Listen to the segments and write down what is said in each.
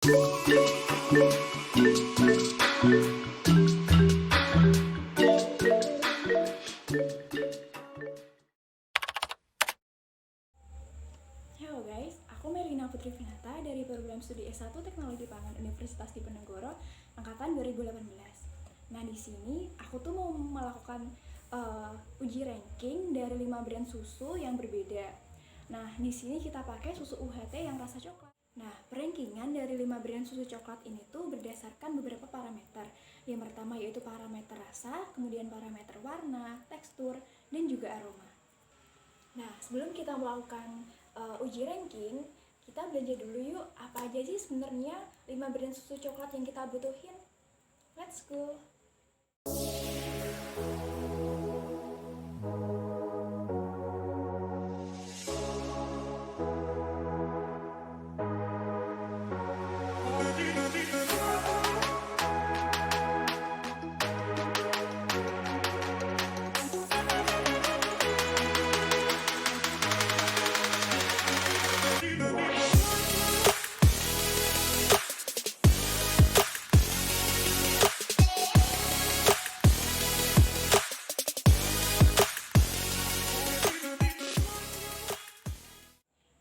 Halo guys, aku Melina Putri Finata dari program studi S1 Teknologi Pangan Universitas Diponegoro angkatan 2018. Nah, di sini aku tuh mau melakukan uji ranking dari 5 brand susu yang berbeda. Nah, di sini kita pakai susu UHT yang rasa coklat. Nah, perankingan dari 5 brand susu coklat ini tuh berdasarkan beberapa parameter. Yang pertama yaitu parameter rasa, kemudian parameter warna, tekstur, dan juga aroma. Nah, sebelum kita melakukan uji ranking, kita belajar dulu yuk apa aja sih sebenarnya 5 brand susu coklat yang kita butuhin. Let's go!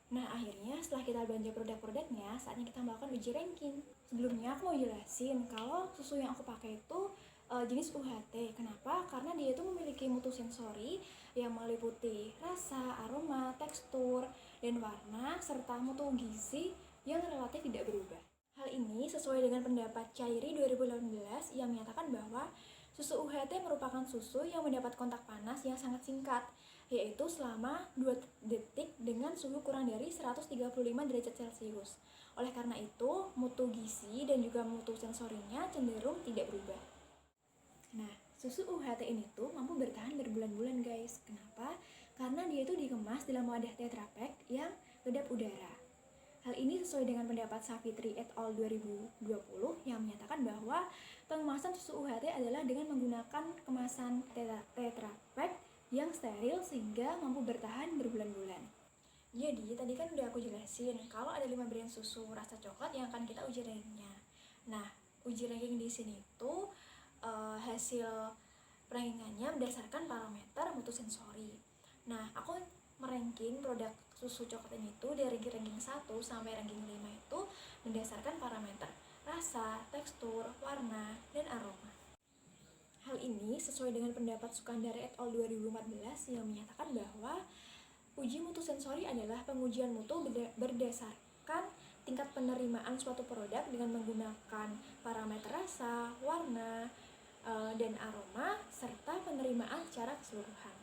Nah, akhirnya setelah kita belanja produk-produknya, saatnya kita melakukan uji ranking. Sebelumnya aku mau jelasin kalau susu yang aku pakai itu jenis UHT. Kenapa? Karena dia itu memiliki mutu sensori yang meliputi rasa, aroma, tekstur, dan warna, serta mutu gizi yang relatif tidak berubah. Hal ini sesuai dengan pendapat Cairi 2018 yang menyatakan bahwa susu UHT merupakan susu yang mendapat kontak panas yang sangat singkat, yaitu selama 2 detik dengan suhu kurang dari 135 derajat Celcius. Oleh karena itu, mutu gizi dan juga mutu sensorinya cenderung tidak berubah. Nah, susu UHT ini tuh mampu bertahan berbulan-bulan guys. Kenapa? Karena dia itu dikemas dalam wadah Tetra Pak yang kedap udara. Hal ini sesuai dengan pendapat Savitri et al. 2020 yang menyatakan bahwa pengemasan susu UHT adalah dengan menggunakan kemasan Tetra Pak yang steril sehingga mampu bertahan berbulan-bulan. Jadi tadi kan udah aku jelasin kalau ada 5 brand susu rasa coklat yang akan kita uji rankingnya. Nah, uji ranking di sini tuh hasil perankingannya berdasarkan parameter mutu sensori. Nah, aku meranking produk susu coklat ini tuh dari ranking 1 sampai ranking 5 itu berdasarkan parameter rasa, tekstur, warna, dan aroma. Hal ini sesuai dengan pendapat Sukandar et al. 2014 yang menyatakan bahwa uji mutu sensori adalah pengujian mutu berdasarkan tingkat penerimaan suatu produk dengan menggunakan parameter rasa, warna, dan aroma, serta penerimaan secara keseluruhan.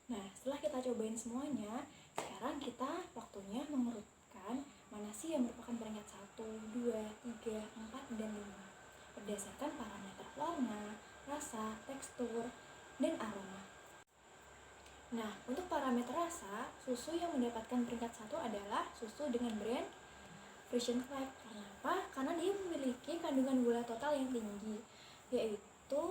Nah, setelah kita cobain semuanya, sekarang kita waktunya mengurutkan mana sih yang merupakan peringkat 1, 2, 3, 4, dan 5 berdasarkan parameter warna, rasa, tekstur, dan aroma. Nah, untuk parameter rasa, susu yang mendapatkan peringkat 1 adalah susu dengan brand Frisian Club. Kenapa? Karena dia memiliki kandungan gula total yang tinggi, yaitu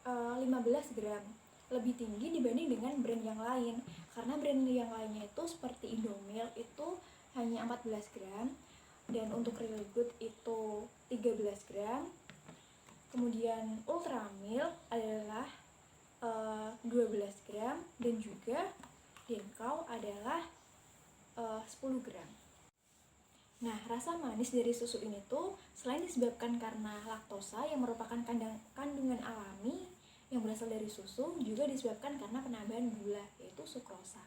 15 gram, lebih tinggi dibanding dengan brand yang lain. Karena brand yang lainnya itu seperti Indomilk itu hanya 14 gram, dan untuk Real Good itu 13 gram. Kemudian Ultramilk adalah 12 gram, dan juga Denkau adalah 10 gram. Nah, rasa manis dari susu ini tuh selain disebabkan karena laktosa yang merupakan kandungan alami yang berasal dari susu, juga disebabkan karena penambahan gula, yaitu sukrosa.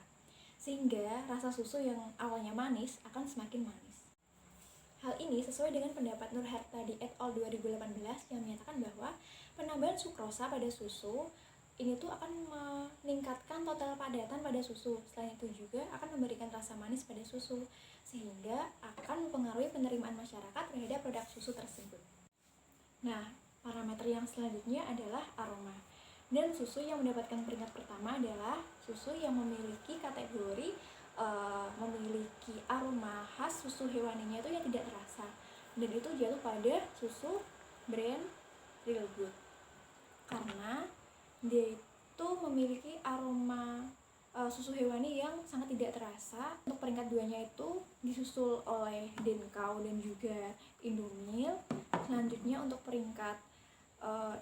Sehingga rasa susu yang awalnya manis akan semakin manis. Hal ini sesuai dengan pendapat Nur Hartadi et al. 2018 yang menyatakan bahwa penambahan sukrosa pada susu ini tuh akan meningkatkan total padatan pada susu. Selain itu juga akan memberikan rasa manis pada susu, sehingga akan mempengaruhi penerimaan masyarakat terhadap produk susu tersebut. Nah, parameter yang selanjutnya adalah aroma. Dan susu yang mendapatkan peringkat pertama adalah susu yang memiliki kategori memiliki aroma khas susu hewaninya itu yang tidak terasa, dan itu jatuh pada susu brand Real Good karena dia itu memiliki aroma susu hewani yang sangat tidak terasa. Untuk peringkat 2-nya itu disusul oleh Denkau dan juga Indomilk. Selanjutnya untuk peringkat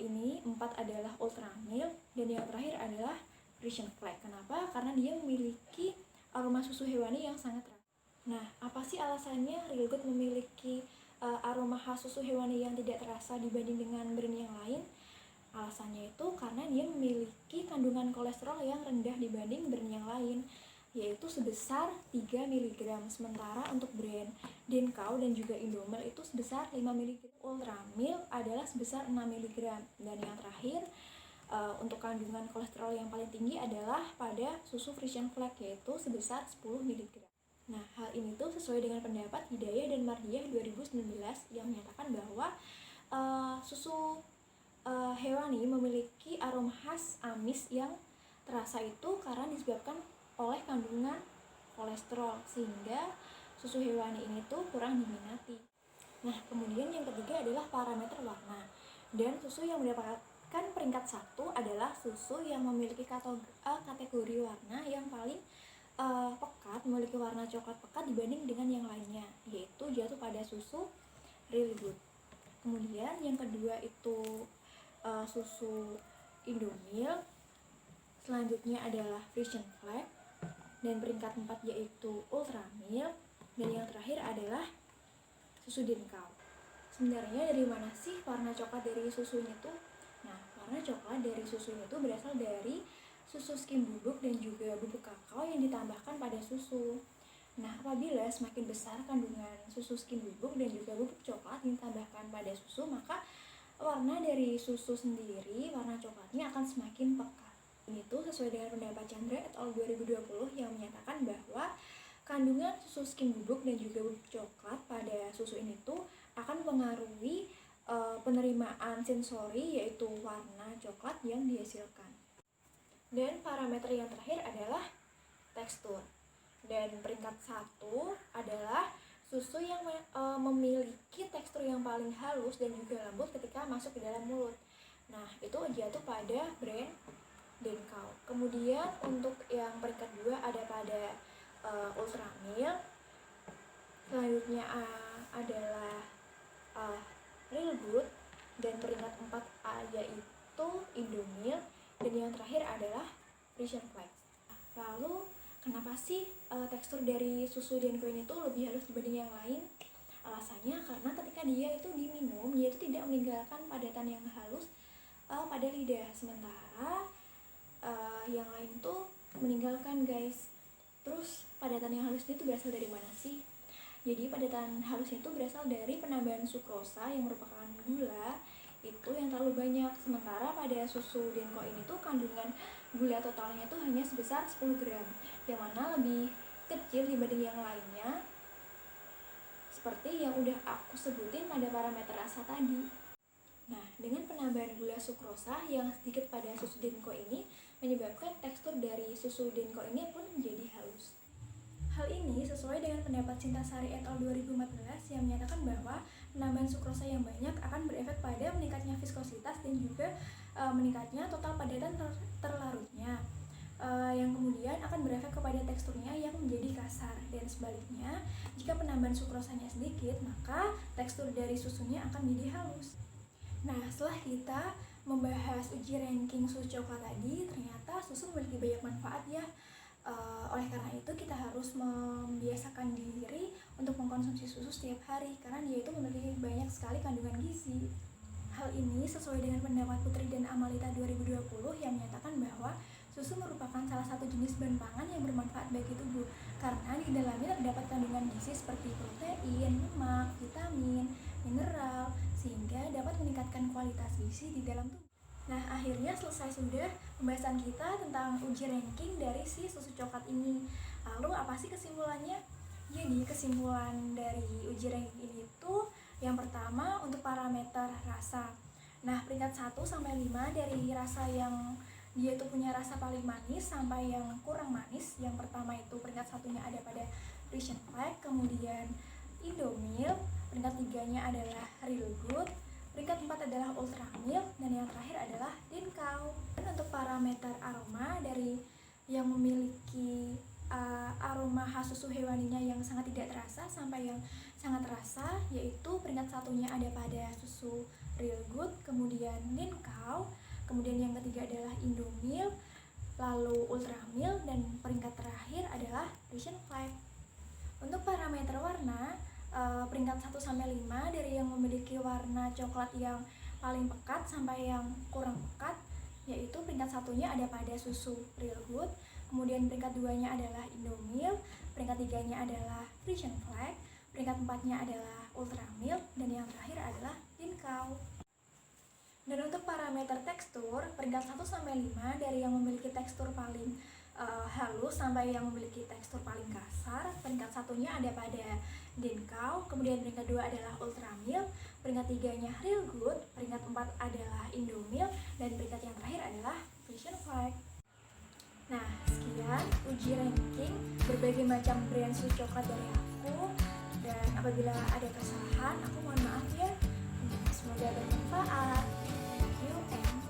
ini 4 adalah Ultramilk, dan yang terakhir adalah Frisian Flag. Kenapa? Karena dia memiliki aroma susu hewani yang sangat terasa. Nah, apa sih alasannya Real Good memiliki aroma khas susu hewani yang tidak terasa dibanding dengan brand yang lain? Alasannya itu karena dia memiliki kandungan kolesterol yang rendah dibanding brand yang lain, yaitu sebesar 3 mg. Sementara untuk brand Denkau dan juga Indomilk itu sebesar 5 mg. Ultramilk adalah sebesar 6 mg. Dan yang terakhir, untuk kandungan kolesterol yang paling tinggi adalah pada susu Frisian Flag, yaitu sebesar 10 mg. Nah, hal ini tuh sesuai dengan pendapat Hidayah dan Mardiah 2019 yang menyatakan bahwa susu hewani memiliki aroma khas amis yang terasa itu karena disebabkan oleh kandungan kolesterol, sehingga susu hewani ini tuh kurang diminati. Nah, kemudian yang ketiga adalah parameter warna. Dan susu yang mendapatkan peringkat 1 adalah susu yang memiliki kategori warna yang paling pekat, memiliki warna coklat pekat dibanding dengan yang lainnya, yaitu jatuh pada susu Real Good. Kemudian yang kedua itu susu Indomilk, selanjutnya adalah Frisian Flag, dan peringkat 4 yaitu Ultramilk, dan yang terakhir adalah susu Denkau. Sebenarnya dari mana sih warna coklat dari susu ini tuh? Nah, warna coklat dari susu ini tuh berasal dari susu skim bubuk dan juga bubuk kakao yang ditambahkan pada susu. Nah, apabila semakin besar kandungan susu skim bubuk dan juga bubuk coklat yang ditambahkan pada susu, maka warna dari susu sendiri, warna coklatnya akan semakin pekat. Ini tuh sesuai dengan pendapat Chandra et al. 2020 yang menyatakan bahwa kandungan susu skim bubuk dan juga bubuk coklat pada susu ini tuh akan mempengaruhi penerimaan sensori, yaitu warna coklat yang dihasilkan. Dan parameter yang terakhir adalah tekstur. Dan peringkat 1 adalah susu yang memiliki tekstur yang paling halus dan juga lembut ketika masuk ke dalam mulut. Nah, itu jatuh pada brand Denkau. Kemudian untuk yang peringkat 2 ada pada Ultramilk. Selanjutnya adalah Real Good, dan peringkat 4 yaitu Indomilk, dan yang terakhir adalah Frisian Flag. Lalu kenapa sih tekstur dari susu Denkau ini tuh lebih halus dibanding yang lain? Alasannya karena ketika dia itu diminum, dia itu tidak meninggalkan padatan yang halus pada lidah, sementara yang lain tuh meninggalkan, guys. Terus padatan yang halus itu berasal dari mana sih? Jadi padatan halusnya itu berasal dari penambahan sukrosa yang merupakan gula itu yang terlalu banyak. Sementara pada susu Denkau ini tuh kandungan gula totalnya tuh hanya sebesar 10 gram, yang mana lebih kecil dibanding yang lainnya, seperti yang udah aku sebutin pada parameter rasa tadi. Nah, dengan penambahan gula sukrosa yang sedikit pada susu Denkau ini menyebabkan tekstur dari susu Denkau ini pun menjadi halus. Hal ini sesuai dengan pendapat Sintasari et al. 2014 yang menyatakan bahwa penambahan sukrosa yang banyak akan berefek pada meningkatnya viskositas dan juga meningkatnya total padatan terlarutnya, yang kemudian akan berefek kepada teksturnya yang menjadi kasar. Dan sebaliknya, jika penambahan sukrosanya sedikit, maka tekstur dari susunya akan menjadi halus. Nah, setelah kita membahas uji ranking susu coklat tadi, ternyata susu memiliki banyak manfaat ya. Oleh karena itu kita harus membiasakan diri untuk mengkonsumsi susu setiap hari karena dia itu memiliki banyak sekali kandungan gizi. Hal ini sesuai dengan pendapat Putri dan Amalita 2020 yang menyatakan bahwa susu merupakan salah satu jenis bahan pangan yang bermanfaat bagi tubuh karena di dalamnya terdapat kandungan gizi seperti protein, lemak, vitamin, mineral, sehingga dapat meningkatkan kualitas gizi di dalam tubuh. Nah, akhirnya selesai sudah pembahasan kita tentang uji ranking dari si susu coklat ini. Lalu apa sih kesimpulannya? Jadi kesimpulan dari uji ranking ini tuh yang pertama untuk parameter rasa. Nah, peringkat 1 sampai 5 dari rasa yang dia itu punya rasa paling manis sampai yang kurang manis. Yang pertama itu peringkat satunya ada pada Frisian Flag, kemudian Indomilk, peringkat tiganya adalah Real Good, peringkat 4 adalah Ultra Milk, dan yang terakhir adalah Thin Cow. Dan untuk parameter aroma dari yang memiliki aroma khas susu hewaninya yang sangat tidak terasa sampai yang sangat terasa, yaitu peringkat satunya ada pada susu Real Good, kemudian Thin Cow, kemudian yang ketiga adalah Indomilk, lalu Ultra Milk, dan peringkat terakhir adalah Frisian Flag. Untuk parameter warna, peringkat 1-5 dari yang memiliki warna coklat yang paling pekat sampai yang kurang pekat, yaitu peringkat satunya ada pada susu Real Good, kemudian peringkat 2-nya adalah Indomilk, peringkat 3-nya adalah Frisian Flag, peringkat 4-nya adalah Ultra Milk, dan yang terakhir adalah Thin Cow. Dan untuk parameter tekstur, peringkat 1-5 dari yang memiliki tekstur paling halus sampai yang memiliki tekstur paling kasar, peringkat satunya ada pada Thin Cow, kemudian peringkat 2 adalah Ultra Milk, peringkat 3-nya Real Good, peringkat 4 adalah Indomilk, dan peringkat yang terakhir adalah Frisian Flag. Nah, sekian uji ranking berbagai macam brand susu coklat dari aku, dan apabila ada kesalahan, aku mohon maaf ya. Semoga bermanfaat. Thank you and